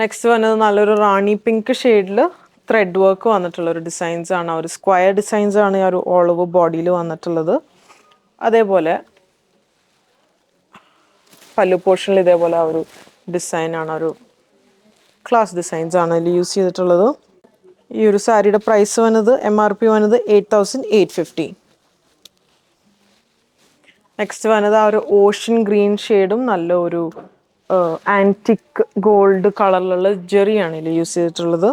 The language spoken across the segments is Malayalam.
നെക്സ്റ്റ് വന്നത് നല്ലൊരു റാണി പിങ്ക് ഷെയ്ഡിൽ ത്രെഡ് വർക്ക് വന്നിട്ടുള്ള ഒരു ഡിസൈൻസ് ആണ്. ഒരു സ്ക്വയർ ഡിസൈൻസ് ആണ് ആ ഒരു ഓൾ ഓവർ ബോഡിയിൽ വന്നിട്ടുള്ളത്. അതേപോലെ പല്ലു പോർഷനിൽ ഇതേപോലെ ആ ഒരു ഡിസൈൻ ആണ്, ഒരു ക്ലാസ് ഡിസൈൻസ് ആണ് ഇതിൽ യൂസ് ചെയ്തിട്ടുള്ളത്. ഈ ഒരു സാരിയുടെ പ്രൈസ് വന്നത് MRP വന്നത് 8850. നെക്സ്റ്റ് വന്നത് ആ ഒരു ഓഷ്യൻ ഗ്രീൻ ഷെയ്ഡും നല്ല ഒരു ആൻറ്റിക് ഗോൾഡ് കളറിലുള്ള ജെറിയാണ് ഇതിൽ യൂസ് ചെയ്തിട്ടുള്ളത്.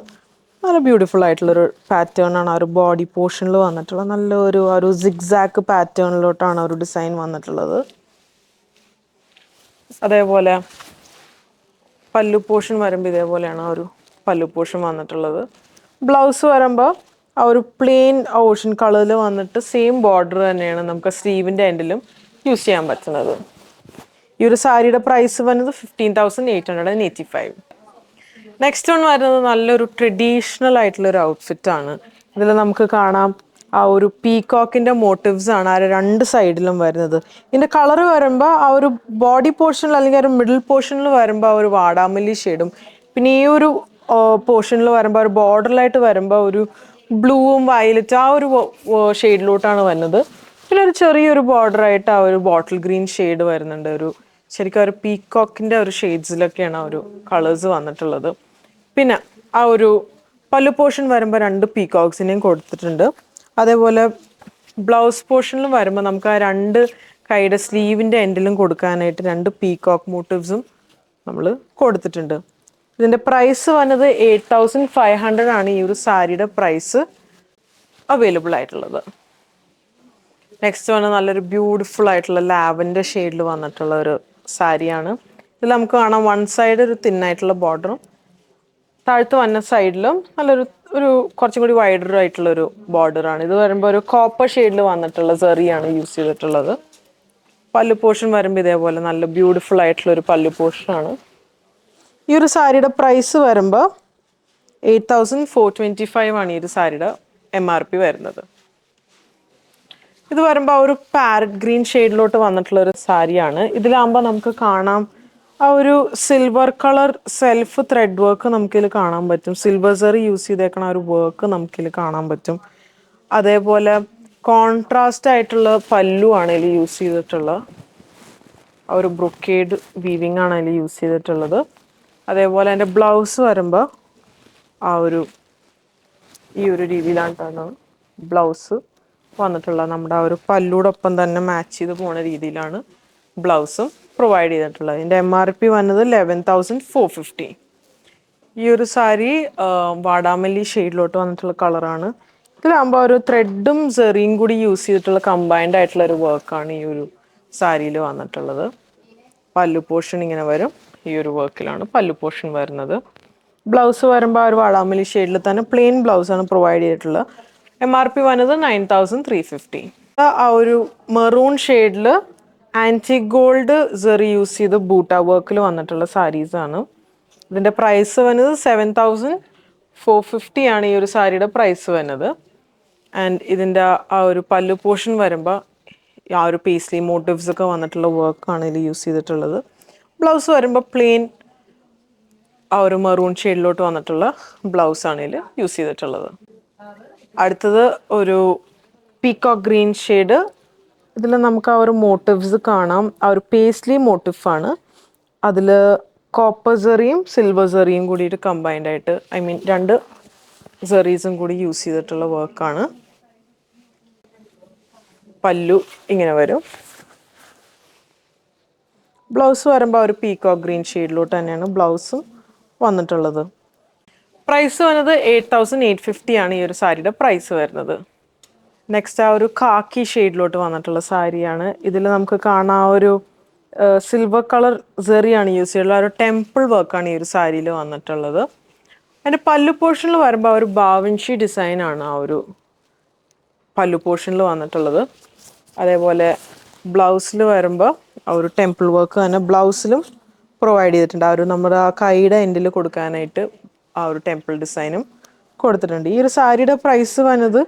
നല്ല ബ്യൂട്ടിഫുൾ ആയിട്ടുള്ളൊരു പാറ്റേൺ ആണ് ആ ഒരു ബോഡി പോർഷനിൽ വന്നിട്ടുള്ളത്. നല്ലൊരു ആ ഒരു സിഗ്സാക്ക് പാറ്റേണിലോട്ടാണ് ഒരു ഡിസൈൻ വന്നിട്ടുള്ളത്. അതേപോലെ പല്ലു പോർഷൻ വരുമ്പോൾ ഇതേപോലെയാണ് ആ ഒരു പല്ലു പോർഷൻ വന്നിട്ടുള്ളത്. ബ്ലൗസ് വരുമ്പോൾ ആ ഒരു പ്ലെയിൻ ഓഷ്യൻ കളറിൽ വന്നിട്ട് സെയിം ബോർഡർ തന്നെയാണ് നമുക്ക് സ്ലീവിൻ്റെ എൻഡിലും യൂസ് ചെയ്യാൻ പറ്റുന്നത്. ഈ ഒരു സാരിയുടെ പ്രൈസ് വന്നത് 15,885. നെക്സ്റ്റ് വൺ വരുന്നത് നല്ലൊരു ട്രഡീഷണൽ ആയിട്ടുള്ളൊരു ഔട്ട്ഫിറ്റ് ആണ്. ഇതിൽ നമുക്ക് കാണാം ആ ഒരു പീകോക്കിൻ്റെ മോട്ടീവ്സ് ആണ് ആ രണ്ട് സൈഡിലും വരുന്നത്. ഇതിൻ്റെ കളർ വരുമ്പോൾ ആ ഒരു ബോഡി പോർഷനിൽ അല്ലെങ്കിൽ ആ ഒരു മിഡിൽ പോർഷനിൽ വരുമ്പോൾ ആ ഒരു വാടാമല്ലി ഷെയ്ഡും, പിന്നെ ഈ ഒരു പോർഷനിൽ വരുമ്പോൾ ഒരു ബോർഡറിലായിട്ട് വരുമ്പോൾ ഒരു ബ്ലൂവും വയലറ്റ് ആ ഒരു ഷെയ്ഡിലോട്ടാണ് വരുന്നത്. പിന്നെ ഒരു ചെറിയൊരു ബോർഡറായിട്ട് ആ ഒരു ബോട്ടിൽ ഗ്രീൻ ഷെയ്ഡ് വരുന്നുണ്ട്. ഒരു ശരിക്കും ഒരു പീകോക്കിൻ്റെ ഒരു ഷെയ്ഡ്സിലൊക്കെയാണ് ആ ഒരു കളേഴ്സ് വന്നിട്ടുള്ളത്. പിന്നെ ആ ഒരു പല്ലു പോർഷൻ വരുമ്പോൾ 2 പീകോക്സിനെയും കൊടുത്തിട്ടുണ്ട്. അതേപോലെ ബ്ലൗസ് പോർഷനിൽ വരുമ്പോൾ നമുക്ക് ആ 2 കൈയുടെ സ്ലീവിൻ്റെ എൻഡിലും കൊടുക്കാനായിട്ട് 2 പീകോക്ക് മോട്ടീവ്സും നമ്മൾ കൊടുത്തിട്ടുണ്ട്. ഇതിൻ്റെ പ്രൈസ് വന്നത് 8500 ആണ് ഈ ഒരു സാരിയുടെ പ്രൈസ് അവൈലബിൾ ആയിട്ടുള്ളത്. നെക്സ്റ്റ് വന്ന് നല്ലൊരു ബ്യൂട്ടിഫുൾ ആയിട്ടുള്ള ലാവൻഡർ ഷെയ്ഡിൽ വന്നിട്ടുള്ള ഒരു സാരിയാണ്. ഇതിൽ നമുക്ക് കാണാം വൺ സൈഡ് ഒരു തിന്നായിട്ടുള്ള ബോർഡറും താഴത്ത് വന്ന സൈഡിലും നല്ലൊരു കുറച്ചും കൂടി വൈഡർ ആയിട്ടുള്ളൊരു ബോർഡറാണ്. ഇത് വരുമ്പോൾ ഒരു കോപ്പർ ഷെയ്ഡിൽ വന്നിട്ടുള്ള സെറിയാണ് യൂസ് ചെയ്തിട്ടുള്ളത്. പല്ലു പോർഷൻ വരുമ്പോൾ ഇതേപോലെ നല്ല ബ്യൂട്ടിഫുൾ ആയിട്ടുള്ളൊരു പല്ലു പോർഷനാണ്. ഈ ഒരു സാരിയുടെ പ്രൈസ് വരുമ്പോൾ 8425 ആണ് ഈ ഒരു സാരിയുടെ MRP വരുന്നത്. ഇത് വരുമ്പോൾ ഒരു പാരറ്റ് ഗ്രീൻ ഷെയ്ഡിലോട്ട് വന്നിട്ടുള്ള ഒരു സാരിയാണ്. ഇതിലാകുമ്പോൾ നമുക്ക് കാണാം ആ ഒരു silver colour self thread work നമുക്കിതിൽ കാണാൻ പറ്റും. സിൽവർ സെറി യൂസ് ചെയ്തേക്കണ ഒരു വർക്ക് നമുക്കിതിൽ കാണാൻ പറ്റും. അതേപോലെ കോൺട്രാസ്റ്റ് ആയിട്ടുള്ള പല്ലു ആണ് ഇതിൽ യൂസ് ചെയ്തിട്ടുള്ള ആ ഒരു ബ്രൊക്കേഡ് വീവിങ് ആണ് അതിൽ യൂസ് ചെയ്തിട്ടുള്ളത്. അതേപോലെ അതിൻ്റെ ബ്ലൗസ് വരുമ്പോൾ ആ ഒരു ഈ ഒരു രീതിയിലാണ് ബ്ലൗസ് വന്നിട്ടുള്ളത്. നമ്മുടെ ആ ഒരു പല്ലൂടൊപ്പം തന്നെ മാച്ച് ചെയ്ത് പോണ രീതിയിലാണ് ബ്ലൗസും പ്രൊവൈഡ് ചെയ്തിട്ടുള്ളത്. ഇതിൻ്റെ MRP വന്നത് 11,450. ഈ ഒരു സാരി വാടാമല്ലി ഷെയ്ഡിലോട്ട് വന്നിട്ടുള്ള കളറാണ്. ഇതിലാകുമ്പോൾ ഒരു ത്രെഡും സെറിയും കൂടി യൂസ് ചെയ്തിട്ടുള്ള കമ്പൈൻഡ് ആയിട്ടുള്ള ഒരു വർക്കാണ് ഈ ഒരു സാരിയിൽ വന്നിട്ടുള്ളത്. പല്ലു പോർഷൻ ഇങ്ങനെ വരും. ഈ ഒരു വർക്കിലാണ് പല്ലു പോർഷൻ വരുന്നത്. ബ്ലൗസ് വരുമ്പോൾ ആ ഒരു വാടാമല്ലി ഷെയ്ഡിൽ തന്നെ പ്ലെയിൻ ബ്ലൗസാണ് പ്രൊവൈഡ് ചെയ്തിട്ടുള്ളത്. MRP വന്നത് 9,350. ആ ഒരു മെറൂൺ ഷെയ്ഡിൽ ആൻറ്റിക് ഗോൾഡ് സെറി യൂസ് ചെയ്ത് ബൂട്ട വർക്കിൽ വന്നിട്ടുള്ള സാരീസാണ്. ഇതിൻ്റെ പ്രൈസ് വന്നത് 7,450 ആണ് ഈ ഒരു സാരിയുടെ പ്രൈസ് വരുന്നത്. ആൻഡ് ഇതിൻ്റെ ആ ഒരു പല്ലു പോർഷൻ വരുമ്പോൾ ആ ഒരു പേസ്ലി മോട്ടീവ്സ് ഒക്കെ വന്നിട്ടുള്ള വർക്കാണ് ഇതിൽ യൂസ് ചെയ്തിട്ടുള്ളത്. ബ്ലൗസ് വരുമ്പോൾ പ്ലെയിൻ ആ ഒരു മെറൂൺ ഷെയ്ഡിലോട്ട് വന്നിട്ടുള്ള ബ്ലൗസാണ് ഇതിൽ യൂസ് ചെയ്തിട്ടുള്ളത്. അടുത്തത് ഒരു പീകോക്ക് ഗ്രീൻ ഷെയ്ഡ്. ഇതിൽ നമുക്ക് ആ ഒരു മോട്ടീവ്സ് കാണാം. ആ ഒരു പേസ്ലി മോട്ടീഫാണ്. അതിൽ കോപ്പർ സെറിയും സിൽവർ സെറിയും കൂടിയിട്ട് കമ്പൈൻഡ് ആയിട്ട് രണ്ട് സെറീസും കൂടി യൂസ് ചെയ്തിട്ടുള്ള വർക്കാണ്. പല്ലു ഇങ്ങനെ വരും. ബ്ലൗസ് വരുമ്പോൾ ഒരു പീകോക്ക് ഗ്രീൻ ഷെയ്ഡിലോട്ട് തന്നെയാണ് ബ്ലൗസും വന്നിട്ടുള്ളത്. പ്രൈസ് വന്നത് 8,850 ആണ് ഈ ഒരു സാരിയുടെ പ്രൈസ് വരുന്നത്. നെക്സ്റ്റ് ആ ഒരു കാക്കി ഷെയ്ഡിലോട്ട് വന്നിട്ടുള്ള സാരിയാണ്. ഇതിൽ നമുക്ക് കാണാം ആ ഒരു സിൽവർ കളർ സെറിയാണ് യൂസ് ചെയ്തിട്ടുള്ളത്. ആ ഒരു ടെമ്പിൾ വർക്കാണ് ഈ ഒരു സാരിയിൽ വന്നിട്ടുള്ളത്. അതിൻ്റെ പല്ലു പോർഷനിൽ വരുമ്പോൾ ആ ഒരു ബാവൻഷി ഡിസൈനാണ് ആ ഒരു പല്ലു പോർഷനിൽ വന്നിട്ടുള്ളത്. അതേപോലെ ബ്ലൗസിൽ വരുമ്പോൾ ആ ഒരു ടെമ്പിൾ വർക്ക് തന്നെ ബ്ലൗസിലും പ്രൊവൈഡ് ചെയ്തിട്ടുണ്ട്. ആ ഒരു നമ്മുടെ ആ കൈയുടെ എൻഡിൽ കൊടുക്കാനായിട്ട് ആ ഒരു ടെമ്പിൾ ഡിസൈനും കൊടുത്തിട്ടുണ്ട്. ഈ ഒരു സാരിയുടെ പ്രൈസ് വന്നത്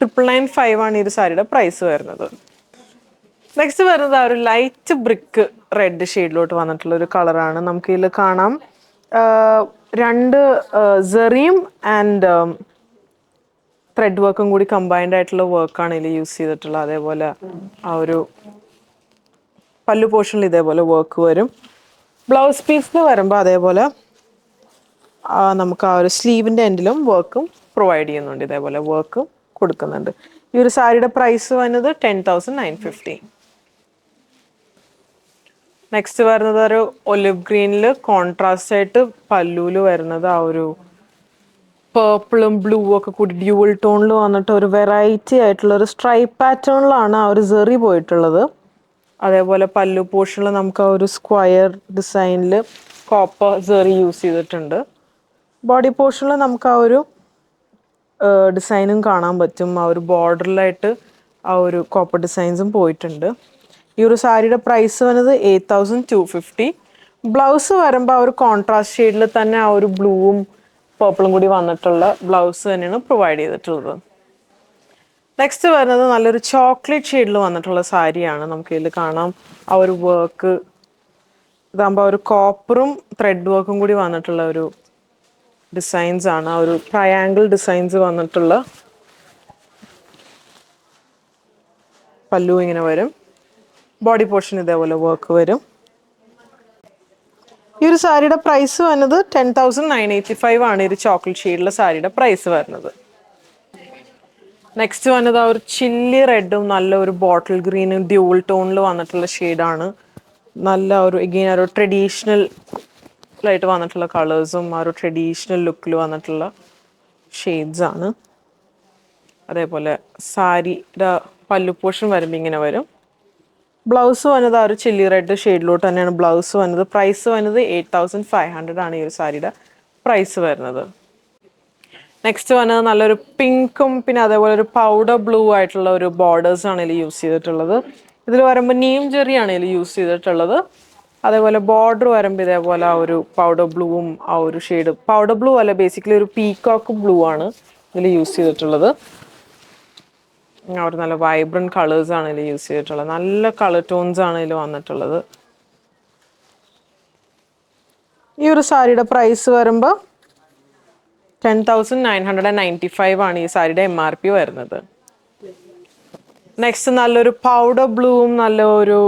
995 ആണ് ഈ ഒരു സാരിയുടെ പ്രൈസ് വരുന്നത്. നെക്സ്റ്റ് വരുന്നത് ആ ഒരു ലൈറ്റ് ബ്രിക്ക് റെഡ് ഷെയ്ഡിലോട്ട് വന്നിട്ടുള്ള ഒരു കളറാണ്. നമുക്ക് ഇതിൽ കാണാം രണ്ട് സെറിയും ആൻഡ് ത്രെഡ് വർക്കും കൂടി കമ്പൈൻഡ് ആയിട്ടുള്ള വർക്കാണ് ഇതിൽ യൂസ് ചെയ്തിട്ടുള്ളത്. അതേപോലെ ആ ഒരു പല്ലു പോർഷനിൽ ഇതേപോലെ വർക്ക് വരും. ബ്ലൗസ് പീസിൽ വരുമ്പോൾ അതേപോലെ നമുക്ക് ആ ഒരു സ്ലീവിൻ്റെ എൻഡിലും വർക്കും പ്രൊവൈഡ് ചെയ്യുന്നുണ്ട്. ഇതേപോലെ വർക്കും കൊടുക്കുന്നുണ്ട്. ഈ ഒരു സാരിയുടെ പ്രൈസ് വന്നത് 10,950. നെക്സ്റ്റ് വരുന്നത് ഒരു ഒലിവ് ഗ്രീനിൽ കോൺട്രാസ്റ്റ് ആയിട്ട് പല്ലൂല് വരുന്നത് ആ ഒരു പേർപ്പിളും ബ്ലൂ ഒക്കെ കൂടി ഡ്യൂവൽ ടോണിൽ വന്നിട്ട് ഒരു വെറൈറ്റി ആയിട്ടുള്ള ഒരു സ്ട്രൈപ്പ് പാറ്റേണിലാണ് ആ ഒരു സെറി പോയിട്ടുള്ളത്. അതേപോലെ പല്ലു പോർഷനിൽ നമുക്ക് ആ ഒരു സ്ക്വയർ ഡിസൈനിൽ കോപ്പർ സെറി യൂസ് ചെയ്തിട്ടുണ്ട്. ബോഡി പോർഷനിൽ നമുക്ക് ആ ഒരു ഡിസൈനും കാണാൻ പറ്റും. ആ ഒരു ബോർഡറിലായിട്ട് ആ ഒരു കോപ്പർ ഡിസൈൻസും പോയിട്ടുണ്ട്. ഈ ഒരു സാരിയുടെ പ്രൈസ് വന്നത് 8,250. ബ്ലൗസ് വരുമ്പോൾ ആ ഒരു കോൺട്രാസ്റ്റ് ഷെയ്ഡിൽ തന്നെ ആ ഒരു ബ്ലൂവും പേർപ്പിളും കൂടി വന്നിട്ടുള്ള ബ്ലൗസ് തന്നെയാണ് പ്രൊവൈഡ് ചെയ്തിട്ടുള്ളത്. നെക്സ്റ്റ് വരുന്നത് നല്ലൊരു ചോക്ലേറ്റ് ഷെയ്ഡിൽ വന്നിട്ടുള്ള സാരിയാണ്. നമുക്ക് ഇതിൽ കാണാം ആ ഒരു വർക്ക്. ഇതാകുമ്പോൾ ഒരു കോപ്പറും ത്രെഡ് വർക്കും കൂടി വന്നിട്ടുള്ള ഒരു ഡിസൈൻസ് ആണ്. ആ ഒരു ട്രയാങ്കിൾ ഡിസൈൻസ് വന്നിട്ടുള്ള പല്ലു ഇങ്ങനെ വരും. ബോഡി പോർഷൻ ഇതേപോലെ വർക്ക് വരും. ഈ ഒരു സാരിയുടെ പ്രൈസ് വന്നത് 10,985 ആണ്. ഈ ഒരു ചോക്ലേറ്റ് ഷെയ്ഡിലെ സാരിയുടെ പ്രൈസ് വരുന്നത്. നെക്സ്റ്റ് വന്നത് ആ ഒരു ചില്ലി റെഡും നല്ല ഒരു ബോട്ടിൽ ഗ്രീനും ഡ്യൂവൽ ടോണിൽ വന്നിട്ടുള്ള ഷെയ്ഡാണ്. നല്ല ഒരു എഗെയിൻ ഒരു ട്രഡീഷണൽ ആയിട്ട് വന്നിട്ടുള്ള കളേഴ്സും ആ ഒരു ട്രഡീഷണൽ ലുക്കിൽ വന്നിട്ടുള്ള ഷെയ്ഡ്സ് ആണ്. അതേപോലെ സാരിയുടെ പല്ലു പോർഷൻ വരുമ്പോൾ ഇങ്ങനെ വരും. ബ്ലൗസ് വന്നത് ആ ഒരു ചില്ലി റെഡ് ഷെയ്ഡിലോട്ട് തന്നെയാണ് ബ്ലൗസ് വന്നത്. പ്രൈസ് വന്നത് 8,500 ആണ് ഈ ഒരു സാരിയുടെ പ്രൈസ് വരുന്നത്. നെക്സ്റ്റ് വന്നത് നല്ലൊരു പിങ്കും പിന്നെ അതേപോലെ ഒരു പൗഡർ ബ്ലൂ ആയിട്ടുള്ള ഒരു ബോർഡേഴ്സ് ആണ് ഇതിൽ യൂസ് ചെയ്തിട്ടുള്ളത്. ഇതിൽ വരുമ്പോൾ നീം ജെറിയാണ് ഇതിൽ യൂസ് ചെയ്തിട്ടുള്ളത്. അതേപോലെ ബോർഡർ വരുമ്പോൾ ഇതേപോലെ ആ ഒരു പൗഡർ ബ്ലൂവും ആ ഒരു ഷെയ്ഡ് പൗഡർ ബ്ലൂ അല്ല, ബേസിക്കലി ഒരു പീകോക്ക് ബ്ലൂ ആണ് ഇതിൽ യൂസ് ചെയ്തിട്ടുള്ളത്. ഒരു നല്ല വൈബ്രന്റ് കളേഴ്സ് ആണ് ഇതിൽ യൂസ് ചെയ്തിട്ടുള്ളത്. നല്ല കളർ ടോൺസ് ആണ് ഇതിൽ വന്നിട്ടുള്ളത്. ഈ ഒരു സാരിയുടെ പ്രൈസ് വരുമ്പോൾ 10,995 ആണ് ഈ സാരിയുടെ MRP വരുന്നത്. നെക്സ്റ്റ് നല്ലൊരു പൗഡർ ബ്ലൂവും നല്ലൊരു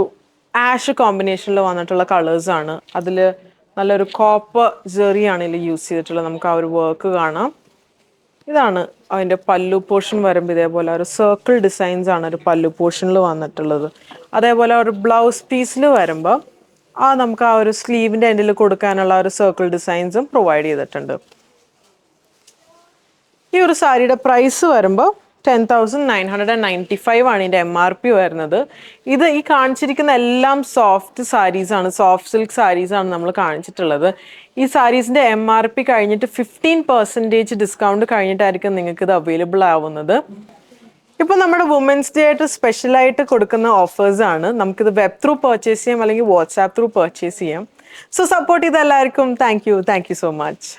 ആഷ് കോമ്പിനേഷനിൽ വന്നിട്ടുള്ള കളേഴ്സ് ആണ്. അതിൽ നല്ലൊരു കോപ്പർ ജെറിയാണ് ഇതിൽ യൂസ് ചെയ്തിട്ടുള്ളത്. നമുക്ക് ആ ഒരു വർക്ക് കാണാം. ഇതാണ് അതിൻ്റെ പല്ലു പോർഷൻ വരുമ്പോൾ ഇതേപോലെ ഒരു സർക്കിൾ ഡിസൈൻസ് ആണ് ഒരു പല്ലു പോർഷനിൽ വന്നിട്ടുള്ളത്. അതേപോലെ ഒരു ബ്ലൗസ് പീസിൽ വരുമ്പോൾ നമുക്ക് ആ ഒരു സ്ലീവിൻ്റെ എൻഡിൽ കൊടുക്കാനുള്ള ഒരു സർക്കിൾ ഡിസൈൻസും പ്രൊവൈഡ് ചെയ്തിട്ടുണ്ട്. ഈ ഒരു സാരിയുടെ പ്രൈസ് വരുമ്പോൾ 10,995 ആണ് ഇതിൻ്റെ MRP വരുന്നത്. ഇത് ഈ കാണിച്ചിരിക്കുന്ന എല്ലാം സോഫ്റ്റ് സാരീസ് ആണ്, സോഫ്റ്റ് സിൽക്ക് സാരീസ് ആണ് നമ്മൾ കാണിച്ചിട്ടുള്ളത്. ഈ സാരീസിൻ്റെ MRP കഴിഞ്ഞിട്ട് 15% ഡിസ്കൗണ്ട് കഴിഞ്ഞിട്ടായിരിക്കും നിങ്ങൾക്ക് ഇത് അവൈലബിൾ ആവുന്നത്. ഇപ്പോൾ നമ്മുടെ വുമൻസ് ഡേ ആയിട്ട് സ്പെഷ്യലായിട്ട് കൊടുക്കുന്ന ഓഫേഴ്സ് ആണ്. നമുക്കിത് വെബ് ത്രൂ പർച്ചേസ് ചെയ്യാം അല്ലെങ്കിൽ വാട്സാപ്പ് ത്രൂ പർച്ചേസ് ചെയ്യാം. സോ സപ്പോർട്ട് ചെയ്ത എല്ലാവർക്കും താങ്ക് യു സോ മച്ച്.